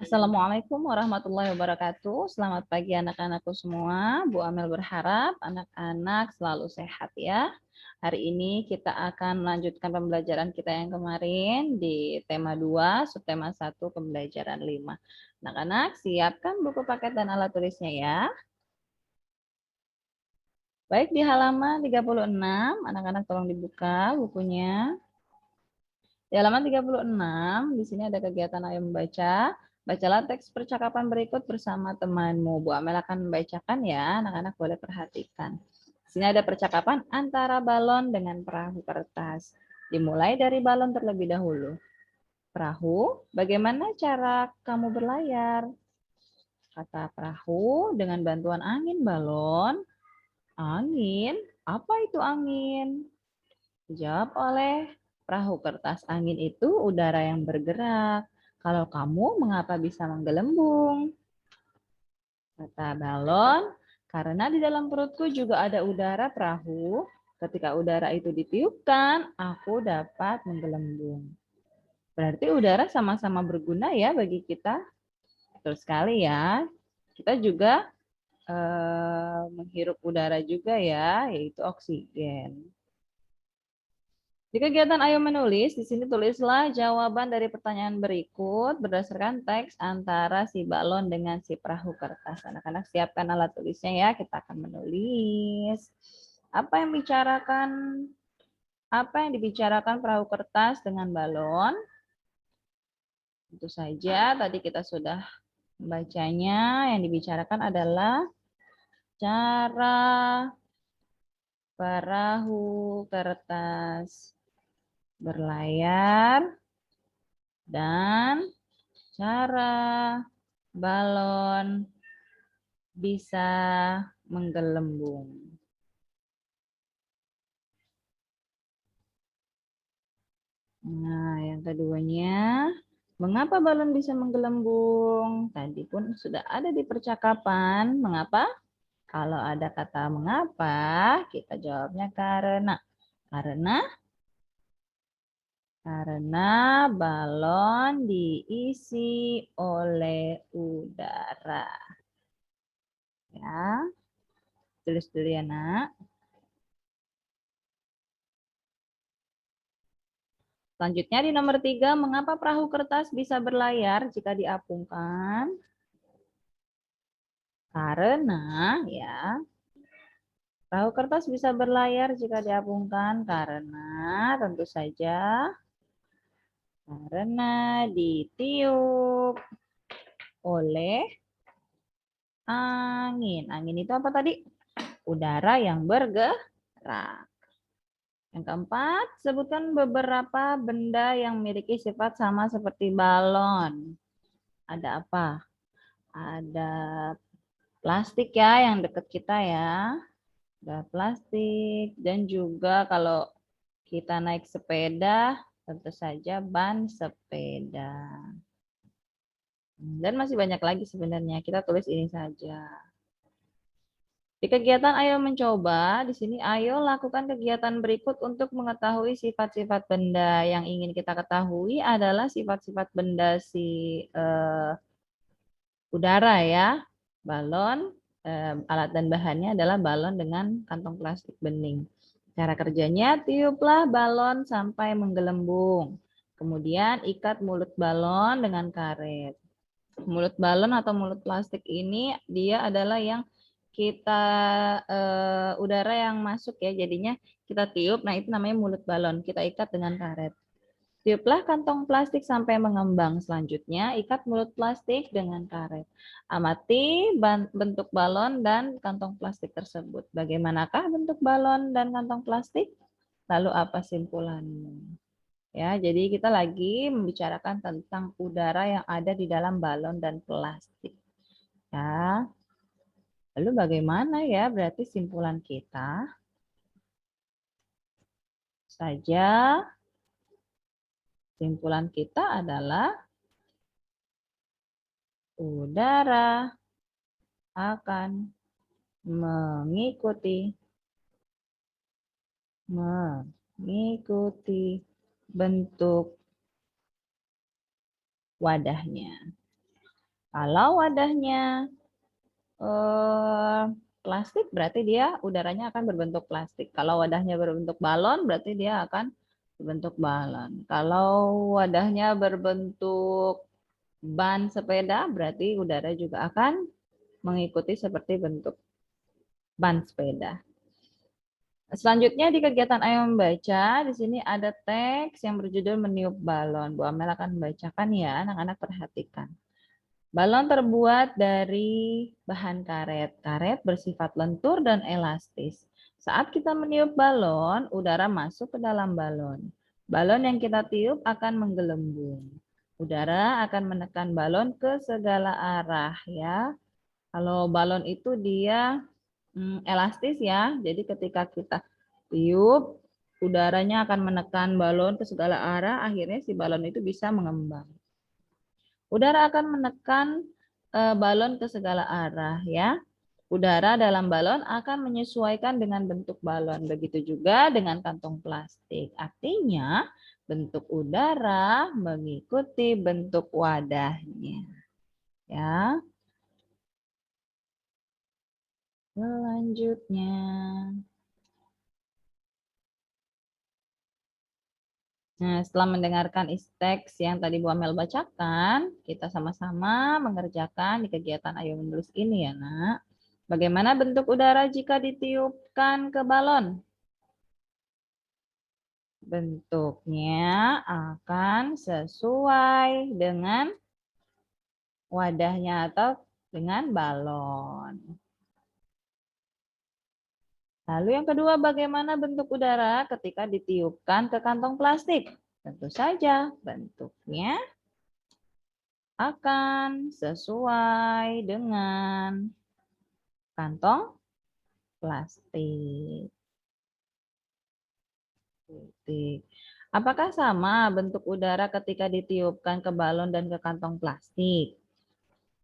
Assalamualaikum warahmatullahi wabarakatuh. Selamat pagi anak-anakku semua. Bu Amel berharap anak-anak selalu sehat ya. Hari ini kita akan melanjutkan pembelajaran kita yang kemarin di tema 2, subtema 1, pembelajaran 5. Anak-anak siapkan buku paket dan alat tulisnya ya. Baik, di halaman 36, anak-anak tolong dibuka bukunya. Di halaman 36, di sini ada kegiatan ayo membaca. Bacalah teks percakapan berikut bersama temanmu. Bu Amel akan membacakan ya, anak-anak boleh perhatikan. Di sini ada percakapan antara balon dengan perahu kertas. Dimulai dari balon terlebih dahulu. Perahu, bagaimana cara kamu berlayar? Kata perahu, dengan bantuan angin balon. Angin? Apa itu angin? Dijawab oleh perahu kertas, angin itu udara yang bergerak. Kalau kamu mengapa bisa menggelembung? Kata balon, karena di dalam perutku juga ada udara perahu. Ketika udara itu ditiupkan, aku dapat menggelembung. Berarti udara sama-sama berguna ya bagi kita. Betul sekali ya. Kita juga menghirup udara juga ya, yaitu oksigen. Di kegiatan Ayo Menulis, di sini tulislah jawaban dari pertanyaan berikut berdasarkan teks antara si balon dengan si perahu kertas. Anak-anak siapkan alat tulisnya ya, kita akan menulis. Apa yang dibicarakan perahu kertas dengan balon? Tentu saja tadi kita sudah membacanya, yang dibicarakan adalah cara perahu kertas berlayar dan cara balon bisa menggelembung. Nah, yang keduanya, mengapa balon bisa menggelembung? Tadi pun sudah ada di percakapan. Mengapa? Kalau ada kata mengapa, kita jawabnya karena. Karena balon diisi oleh udara. Ya, tulis dulu ya, Nak. Selanjutnya di nomor 3, mengapa perahu kertas bisa berlayar jika diapungkan? Karena ya, perahu kertas bisa berlayar jika diapungkan karena tentu saja karena ditiup oleh angin. Angin itu apa tadi? Udara yang bergerak. Yang keempat, sebutkan beberapa benda yang memiliki sifat sama seperti balon. Ada apa? Ada plastik ya yang dekat kita ya. Ada plastik dan juga kalau kita naik sepeda tentu saja ban sepeda. Dan masih banyak lagi sebenarnya. Kita tulis ini saja. Di kegiatan Ayo Mencoba, di sini Ayo lakukan kegiatan berikut untuk mengetahui sifat-sifat benda. Yang ingin kita ketahui adalah sifat-sifat benda si udara ya. Balon, alat dan bahannya adalah balon dengan kantong plastik bening. Cara kerjanya, tiuplah balon sampai menggelembung. Kemudian ikat mulut balon dengan karet. Mulut balon atau mulut plastik ini dia adalah yang kita udara yang masuk ya, jadinya kita tiup. Nah, itu namanya mulut balon. Kita ikat dengan karet. Tiuplah kantong plastik sampai mengembang. Selanjutnya, ikat mulut plastik dengan karet. Amati bentuk balon dan kantong plastik tersebut. Bagaimanakah bentuk balon dan kantong plastik? Lalu apa simpulanmu? Ya, jadi kita lagi membicarakan tentang udara yang ada di dalam balon dan plastik. Ya. Lalu bagaimana ya berarti simpulan kita? Saja simpulan kita adalah udara akan mengikuti bentuk wadahnya. Kalau wadahnya plastik, berarti dia udaranya akan berbentuk plastik. Kalau wadahnya berbentuk balon, berarti dia akan berbentuk balon. Kalau wadahnya berbentuk ban sepeda, berarti udara juga akan mengikuti seperti bentuk ban sepeda. Selanjutnya di kegiatan Ayo Membaca, di sini ada teks yang berjudul Meniup Balon. Bu Amel akan membacakan ya, anak-anak perhatikan. Balon terbuat dari bahan karet. Karet bersifat lentur dan elastis. Saat kita meniup balon, udara masuk ke dalam balon. Balon yang kita tiup akan menggelembung. Udara akan menekan balon ke segala arah ya. Kalau balon itu dia elastis ya. Jadi ketika kita tiup, udaranya akan menekan balon ke segala arah, akhirnya si balon itu bisa mengembang. Udara akan menekan balon ke segala arah ya. Udara dalam balon akan menyesuaikan dengan bentuk balon. Begitu juga dengan kantong plastik. Artinya bentuk udara mengikuti bentuk wadahnya. Ya. Selanjutnya. Nah, setelah mendengarkan teks yang tadi Bu Amel bacakan, kita sama-sama mengerjakan di kegiatan Ayo Menulis ini ya, Nak. Bagaimana bentuk udara jika ditiupkan ke balon? Bentuknya akan sesuai dengan wadahnya atau dengan balon. Lalu yang kedua, bagaimana bentuk udara ketika ditiupkan ke kantong plastik? Tentu saja bentuknya akan sesuai dengan kantong plastik. Apakah sama bentuk udara ketika ditiupkan ke balon dan ke kantong plastik?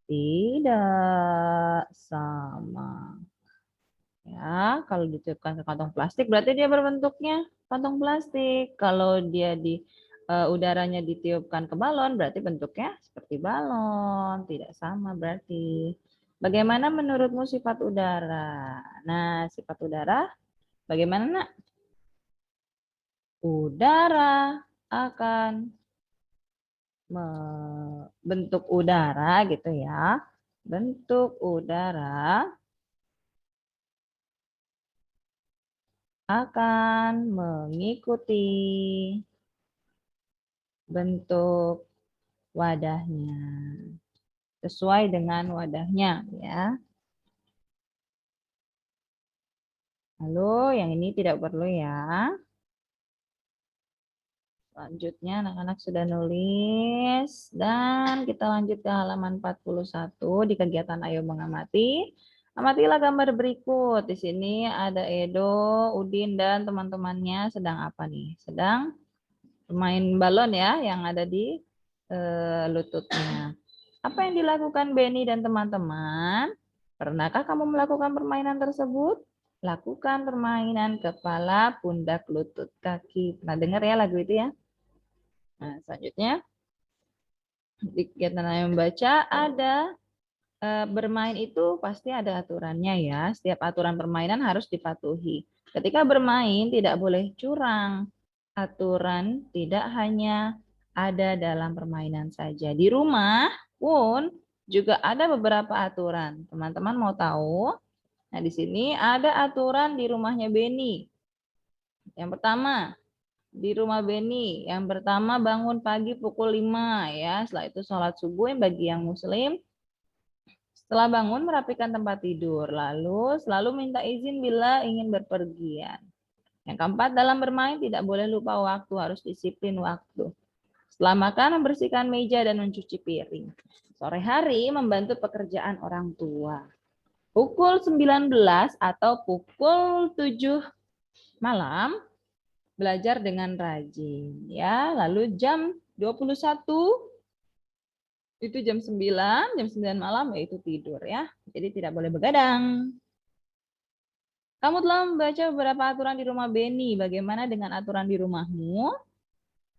Tidak sama. Ya, kalau ditiupkan ke kantong plastik berarti dia berbentuknya kantong plastik. Kalau dia di udaranya ditiupkan ke balon berarti bentuknya seperti balon, tidak sama berarti. Bagaimana menurutmu sifat udara? Nah, sifat udara bagaimana, Nak? Udara akan bentuk udara gitu ya. Bentuk udara akan mengikuti bentuk wadahnya. Sesuai dengan wadahnya ya. Lalu yang ini tidak perlu ya. Selanjutnya anak-anak sudah nulis dan kita lanjut ke halaman 41 di kegiatan Ayo Mengamati. Amatilah gambar berikut. Di sini ada Edo, Udin dan teman-temannya sedang apa nih? Sedang bermain balon ya yang ada di lututnya. Apa yang dilakukan Benny dan teman-teman? Pernahkah kamu melakukan permainan tersebut? Lakukan permainan kepala, pundak, lutut, kaki. Pernah dengar ya lagu itu ya? Nah, selanjutnya di kegiatan Ayo Membaca ada bermain itu pasti ada aturannya ya. Setiap aturan permainan harus dipatuhi. Ketika bermain tidak boleh curang. Aturan tidak hanya ada dalam permainan saja. Di rumah pun juga ada beberapa aturan. Teman-teman mau tahu? Nah, di sini ada aturan di rumahnya Beni. Yang pertama, di rumah Beni. Yang pertama bangun pagi pukul 5 ya. Setelah itu sholat subuh bagi yang muslim. Setelah bangun merapikan tempat tidur. Lalu selalu minta izin bila ingin berpergian. Yang keempat, dalam bermain tidak boleh lupa waktu, harus disiplin waktu. Setelah makan membersihkan meja dan mencuci piring. Sore hari membantu pekerjaan orang tua. Pukul 19 atau pukul 7 malam belajar dengan rajin ya. Lalu jam 21 itu jam 9 malam yaitu tidur ya. Jadi tidak boleh begadang. Kamu telah membaca beberapa aturan di rumah Beni. Bagaimana dengan aturan di rumahmu?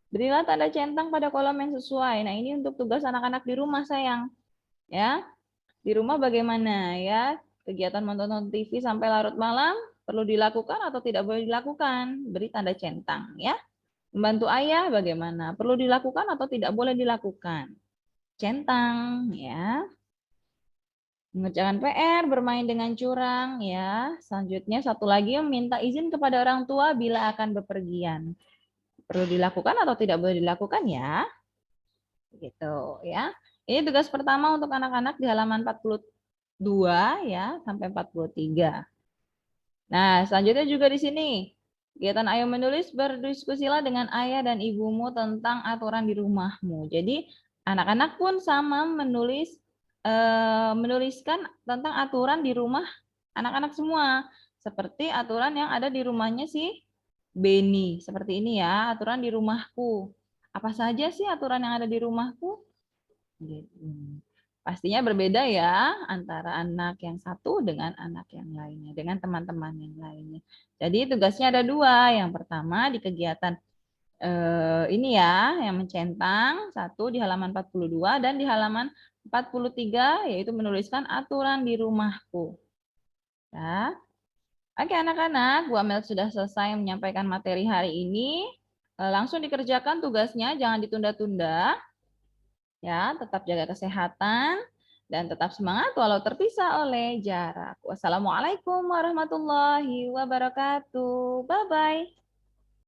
Berilah tanda centang pada kolom yang sesuai. Nah, ini untuk tugas anak-anak di rumah, sayang. Ya, di rumah bagaimana ya? Kegiatan menonton TV sampai larut malam perlu dilakukan atau tidak boleh dilakukan? Beri tanda centang ya. Membantu ayah bagaimana? Perlu dilakukan atau tidak boleh dilakukan? Centang ya. Mengerjakan PR, bermain dengan curang ya. Selanjutnya satu lagi, meminta izin kepada orang tua bila akan bepergian. Perlu dilakukan atau tidak boleh dilakukan ya? Gitu ya. Ini tugas pertama untuk anak-anak di halaman 42 ya sampai 43. Nah, selanjutnya juga di sini. Kegiatan ayo menulis, berdiskusilah dengan ayah dan ibumu tentang aturan di rumahmu. Jadi, anak-anak pun sama menuliskan tentang aturan di rumah anak-anak semua. Seperti aturan yang ada di rumahnya si Beni. Seperti ini ya, aturan di rumahku. Apa saja sih aturan yang ada di rumahku? Gitu. Pastinya berbeda ya antara anak yang satu dengan anak yang lainnya, dengan teman-teman yang lainnya. Jadi tugasnya ada dua. Yang pertama di kegiatan ini ya, yang mencentang, satu di halaman 42 dan di halaman 43 yaitu menuliskan aturan di rumahku. Ya. Oke anak-anak, Bu Amel sudah selesai menyampaikan materi hari ini. Langsung dikerjakan tugasnya, jangan ditunda-tunda. Ya, tetap jaga kesehatan dan tetap semangat walau terpisah oleh jarak. Wassalamualaikum warahmatullahi wabarakatuh. Bye-bye.